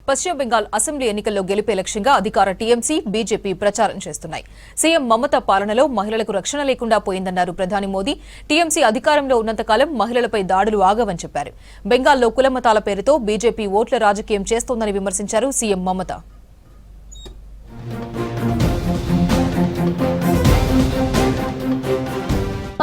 పశ్చిమ బెంగాల్ అసెంబ్లీ ఎన్నికల్లో గెలిపే లక్ష్యంగా అధికార టీఎంసీ, బీజేపీ ప్రచారం చేస్తున్నాయి. సీఎం మమతా పాలనలో మహిళలకు రక్షణ లేకుండా పోయిందన్నారు ప్రధాని మోదీ. టీఎంసీ అధికారంలో ఉన్నంతకాలం మహిళలపై దాడులు ఆగవని చెప్పారు. బెంగాల్లో కులమతాల పేరుతో బీజేపీ ఓట్ల రాజకీయం చేస్తోందని విమర్శించారు సీఎం మమతా.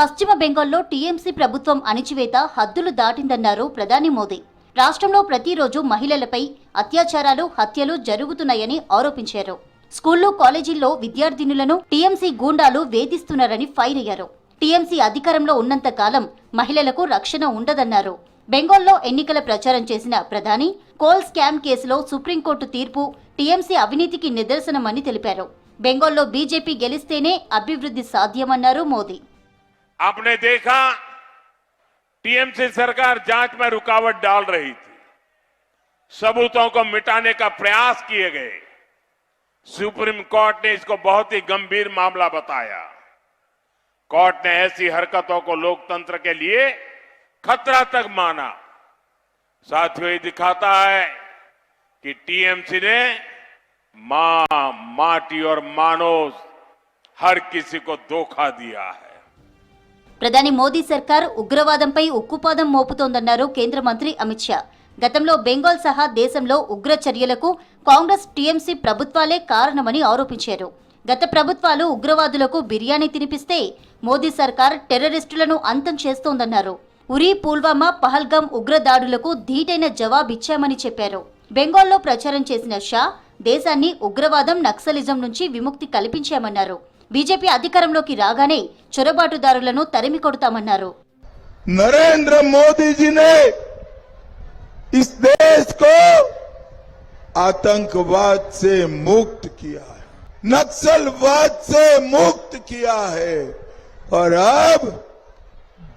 పశ్చిమ బెంగాల్లో టీఎంసీ ప్రభుత్వం అణిచివేత హద్దులు దాటిందన్నారు ప్రధాని మోదీ. రాష్ట్రంలో ప్రతిరోజు మహిళలపై అత్యాచారాలు, హత్యలు జరుగుతున్నాయని ఆరోపించారు. స్కూళ్లు, కాలేజీల్లో విద్యార్థినులను టీఎంసీ గూండాలు వేధిస్తున్నారని ఫైర్ అయ్యారు. టీఎంసీ అధికారంలో ఉన్నంత కాలం మహిళలకు రక్షణ ఉండదన్నారు. బెంగాల్లో ఎన్నికల ప్రచారం చేసిన ప్రధాని కోల్ స్కామ్ కేసులో సుప్రీంకోర్టు తీర్పు టీఎంసీ అవినీతికి నిదర్శనమని తెలిపారు. బెంగాల్లో బీజేపీ గెలిస్తేనే అభివృద్ధి సాధ్యమన్నారు మోదీ. आपने देखा टीएमसी सरकार जांच में रुकावट डाल रही थी, सबूतों को मिटाने का प्रयास किए गए। सुप्रीम कोर्ट ने इसको बहुत ही गंभीर मामला बताया। कोर्ट ने ऐसी हरकतों को लोकतंत्र के लिए खतरा तक माना। साथियों, ये दिखाता है कि टीएमसी ने मां, माटी और मानव हर किसी को धोखा दिया है. ప్రధాని మోదీ సర్కార్ ఉగ్రవాదంపై ఉక్కుపాదం మోపుతోందన్నారు కేంద్ర మంత్రి అమిత్ షా. గతంలో బెంగాల్ సహా దేశంలో ఉగ్ర చర్యలకు కాంగ్రెస్, టీఎంసీ ప్రభుత్వాలే కారణమని ఆరోపించారు. గత ప్రభుత్వాలు ఉగ్రవాదులకు బిర్యానీ తినిపిస్తే మోదీ సర్కార్ టెర్రరిస్టులను అంతం చేస్తోందన్నారు. ఉరీ, పుల్వామా, పహల్గాం ఉగ్రదాడులకు ధీటైన జవాబిచ్చామని చెప్పారు. బెంగాల్లో ప్రచారం చేసిన షా దేశాన్ని ఉగ్రవాదం, నక్సలిజం నుంచి విముక్తి కల్పించామన్నారు. బీజేపీ అధికారంలోకి రాగానే చొరబాటుదారులను తరిమి కొడతామన్నారు. नरेंद्र मोदी जी ने इस देश को आतंकवाद से मुक्त किया है, नक्सलवाद से मुक्त किया है और अब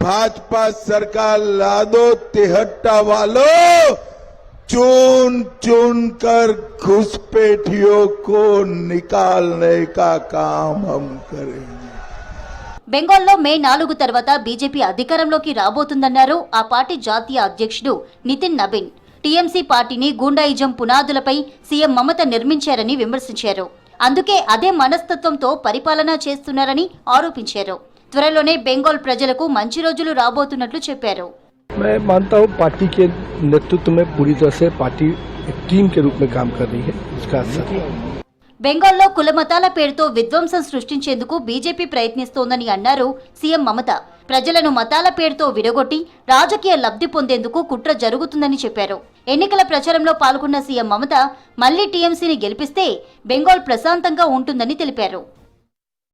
भाजपा सरकार ला दो तिहट्टा वालों, चुन चुन कर घुसपैठियों को निकालने का काम हम करेंगे. బెంగాల్లో మే 4 తర్వాత బీజేపీ అధికారంలోకి రాబోతుందన్నారు ఆ పార్టీ జాతీయ అధ్యక్షుడు నితిన్ నబీన్. టీఎంసీ పార్టీని గూండాయిజం పునాదులపై సీఎం మమత నిర్మించారని విమర్శించారు. అందుకే అదే మనస్తత్వంతో పరిపాలన చేస్తున్నారని ఆరోపించారు. త్వరలోనే బెంగాల్ ప్రజలకు మంచి రోజులు రాబోతున్నట్లు చెప్పారు. मैं मानता हूँ पार्टी के नेतृत्व में पूरी तरह से पार्टी एक टीम के रूप में काम कर रही है. इसका असर బెంగాల్లో కులమతాల పేరుతో విధ్వంసం సృష్టించేందుకు బీజేపీ ప్రయత్నిస్తోందని అన్నారు సీఎం మమత. ప్రజలను మతాల పేరుతో విడగొట్టి రాజకీయ లబ్ధి పొందేందుకు కుట్ర జరుగుతుందని చెప్పారు. ఎన్నికల ప్రచారంలో పాల్గొన్న సీఎం మమత మళ్లీ టీఎంసీని గెలిపిస్తే బెంగాల్ ప్రశాంతంగా ఉంటుందని తెలిపారు.